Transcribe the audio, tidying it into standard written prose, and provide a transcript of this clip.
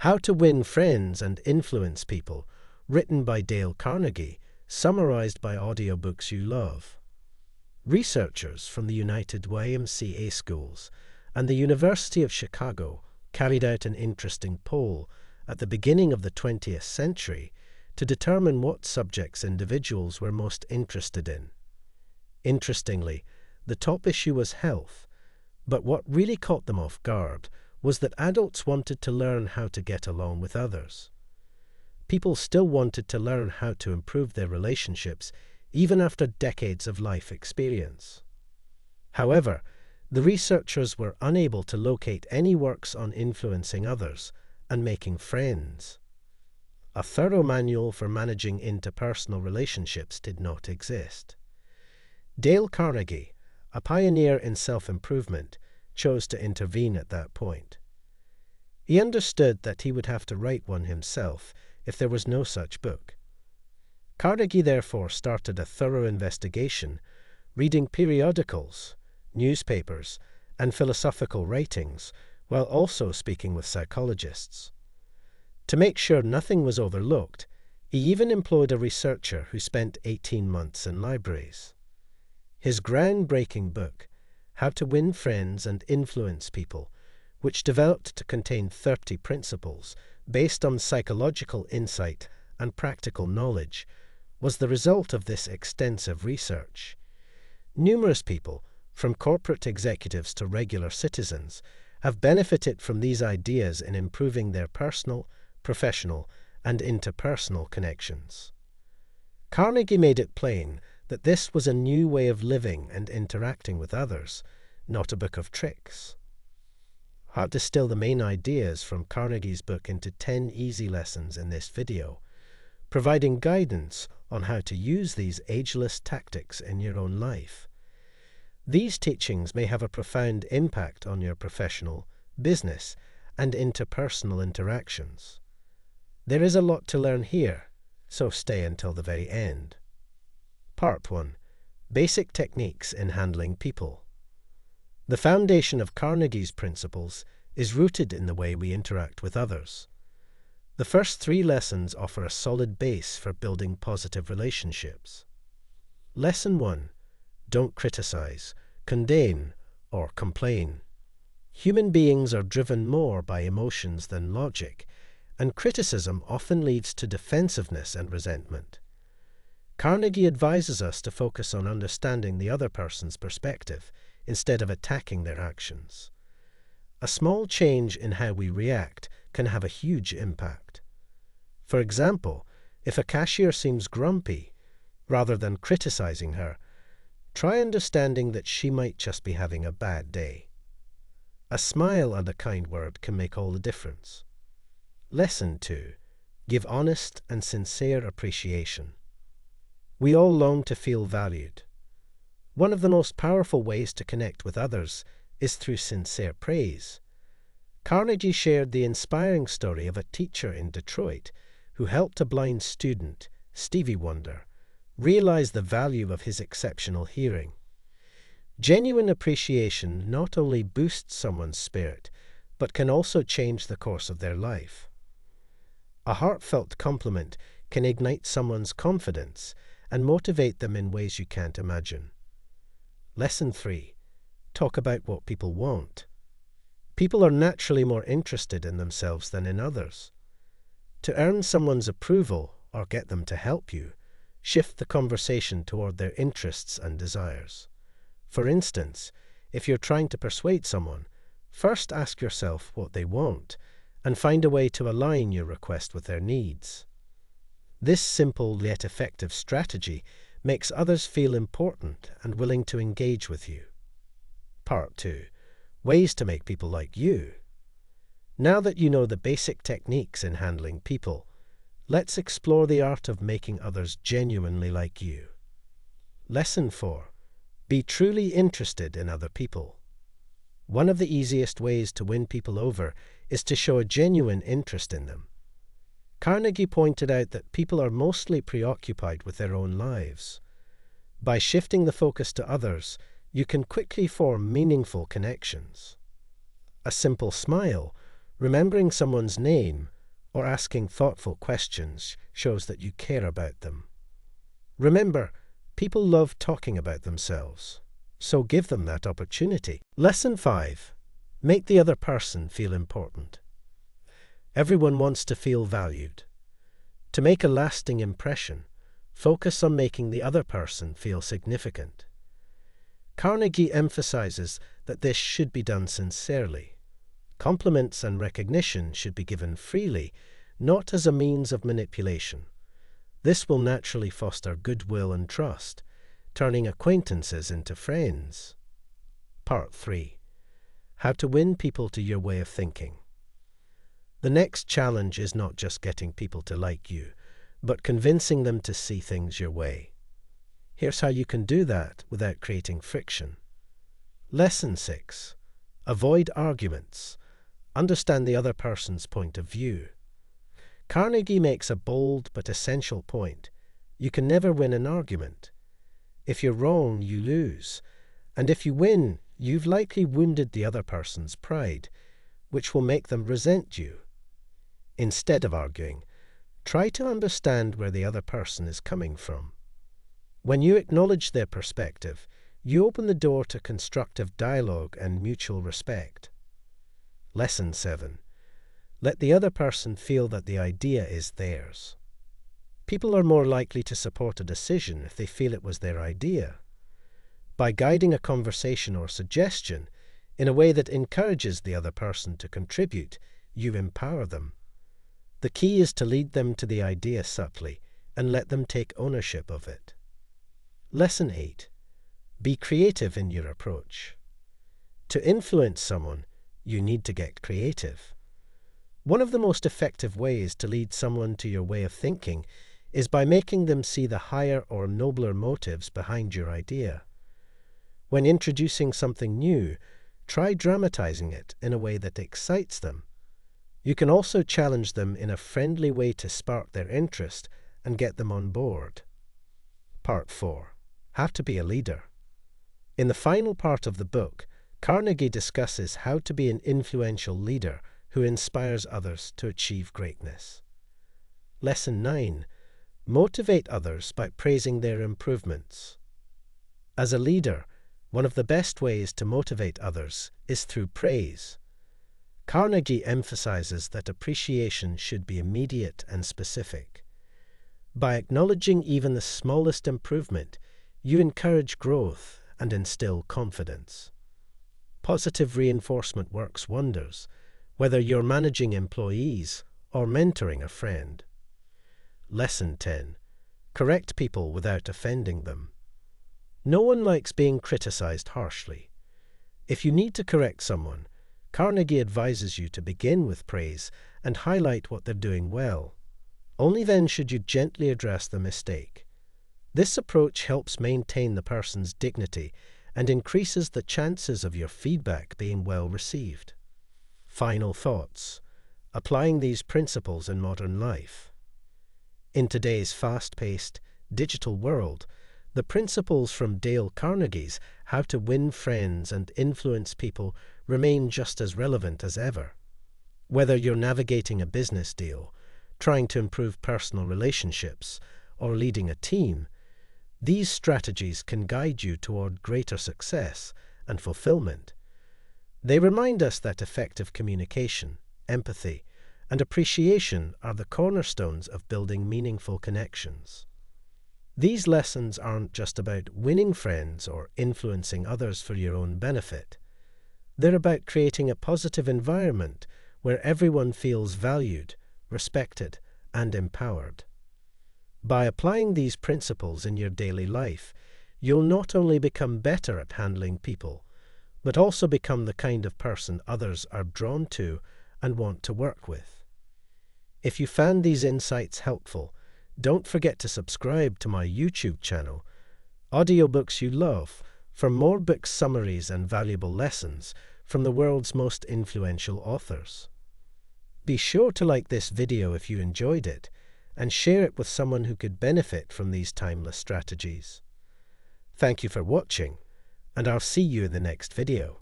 How to Win Friends and Influence People, written by Dale Carnegie, summarized by Audiobooks You Love. Researchers from the United YMCA schools and the University of Chicago carried out an interesting poll at the beginning of the 20th century to determine what subjects individuals were most interested in. Interestingly, the top issue was health, but what really caught them off guard was that adults wanted to learn how to get along with others. People still wanted to learn how to improve their relationships even after decades of life experience. However, the researchers were unable to locate any works on influencing others and making friends. A thorough manual for managing interpersonal relationships did not exist. Dale Carnegie, a pioneer in self-improvement, chose to intervene at that point. He understood that he would have to write one himself if there was no such book. Carnegie therefore started a thorough investigation, reading periodicals, newspapers, and philosophical writings, while also speaking with psychologists. To make sure nothing was overlooked, he even employed a researcher who spent 18 months in libraries. His groundbreaking book, How to Win Friends and Influence People, which developed to contain 30 principles based on psychological insight and practical knowledge, was the result of this extensive research. Numerous people, from corporate executives to regular citizens, have benefited from these ideas in improving their personal, professional, and interpersonal connections. Carnegie made it plain that this was a new way of living and interacting with others, not a book of tricks. I'll distill the main ideas from Carnegie's book into 10 easy lessons in this video, providing guidance on how to use these ageless tactics in your own life. These teachings may have a profound impact on your professional, business, and interpersonal interactions. There is a lot to learn here, so stay until the very end. Part 1. Basic Techniques in Handling People. The foundation of Carnegie's principles is rooted in the way we interact with others. The first 3 lessons offer a solid base for building positive relationships. Lesson 1. Don't criticize, condemn, or complain. Human beings are driven more by emotions than logic, and criticism often leads to defensiveness and resentment. Carnegie advises us to focus on understanding the other person's perspective instead of attacking their actions. A small change in how we react can have a huge impact. For example, if a cashier seems grumpy, rather than criticizing her, try understanding that she might just be having a bad day. A smile and a kind word can make all the difference. Lesson 2. Give honest and sincere appreciation. We all long to feel valued. One of the most powerful ways to connect with others is through sincere praise. Carnegie shared the inspiring story of a teacher in Detroit who helped a blind student, Stevie Wonder, realize the value of his exceptional hearing. Genuine appreciation not only boosts someone's spirit, but can also change the course of their life. A heartfelt compliment can ignite someone's confidence and motivate them in ways you can't imagine. Lesson 3. Talk about what people want. People are naturally more interested in themselves than in others. To earn someone's approval or get them to help you, shift the conversation toward their interests and desires. For instance, if you're trying to persuade someone, first ask yourself what they want and find a way to align your request with their needs. This simple yet effective strategy makes others feel important and willing to engage with you. Part 2. Ways to make people like you. Now that you know the basic techniques in handling people, let's explore the art of making others genuinely like you. Lesson 4. Be truly interested in other people. One of the easiest ways to win people over is to show a genuine interest in them. Carnegie pointed out that people are mostly preoccupied with their own lives. By shifting the focus to others, you can quickly form meaningful connections. A simple smile, Remembering someone's name or asking thoughtful questions shows that you care about them. Remember, people love talking about themselves, so give them that opportunity. Lesson 5. Make the other person feel important. Everyone wants to feel valued. To make a lasting impression, focus on making the other person feel significant. Carnegie emphasizes that this should be done sincerely. Compliments and recognition should be given freely, not as a means of manipulation. This will naturally foster goodwill and trust, turning acquaintances into friends. Part 3. How to win people to your way of thinking. The next challenge is not just getting people to like you, but convincing them to see things your way. Here's how you can do that without creating friction. Lesson 6. Avoid arguments. Understand the other person's point of view. Carnegie makes a bold but essential point. You can never win an argument. If you're wrong, you lose. And if you win, you've likely wounded the other person's pride, which will make them resent you. Instead of arguing, try to understand where the other person is coming from. When you acknowledge their perspective, you open the door to constructive dialogue and mutual respect. Lesson 7. Let the other person feel that the idea is theirs. People are more likely to support a decision if they feel it was their idea. By guiding a conversation or suggestion in a way that encourages the other person to contribute, you empower them. The key is to lead them to the idea subtly and let them take ownership of it. Lesson 8. Be creative in your approach. To influence someone, you need to get creative. One of the most effective ways to lead someone to your way of thinking is by making them see the higher or nobler motives behind your idea. When introducing something new, try dramatizing it in a way that excites them. You can also challenge them in a friendly way to spark their interest and get them on board. Part 4. How to be a leader. In the final part of the book, Carnegie discusses how to be an influential leader who inspires others to achieve greatness. Lesson 9. Motivate others by praising their improvements. As a leader, one of the best ways to motivate others is through praise. Carnegie emphasizes that appreciation should be immediate and specific. By acknowledging even the smallest improvement, you encourage growth and instill confidence. Positive reinforcement works wonders, whether you're managing employees or mentoring a friend. Lesson 10. Correct people without offending them. No one likes being criticized harshly. If you need to correct someone, Carnegie advises you to begin with praise and highlight what they're doing well. Only then should you gently address the mistake. This approach helps maintain the person's dignity and increases the chances of your feedback being well received. Final thoughts. Applying these principles in modern life. In today's fast-paced, digital world, the principles from Dale Carnegie's How to Win Friends and Influence People remain just as relevant as ever. Whether you're navigating a business deal, trying to improve personal relationships, or leading a team, these strategies can guide you toward greater success and fulfillment. They remind us that effective communication, empathy, and appreciation are the cornerstones of building meaningful connections. These lessons aren't just about winning friends or influencing others for your own benefit. They're about creating a positive environment where everyone feels valued, respected, and empowered. By applying these principles in your daily life, you'll not only become better at handling people, but also become the kind of person others are drawn to and want to work with. If you found these insights helpful, don't forget to subscribe to my YouTube channel, Audiobooks You Love, for more book summaries and valuable lessons from the world's most influential authors. Be sure to like this video if you enjoyed it, and share it with someone who could benefit from these timeless strategies. Thank you for watching, and I'll see you in the next video.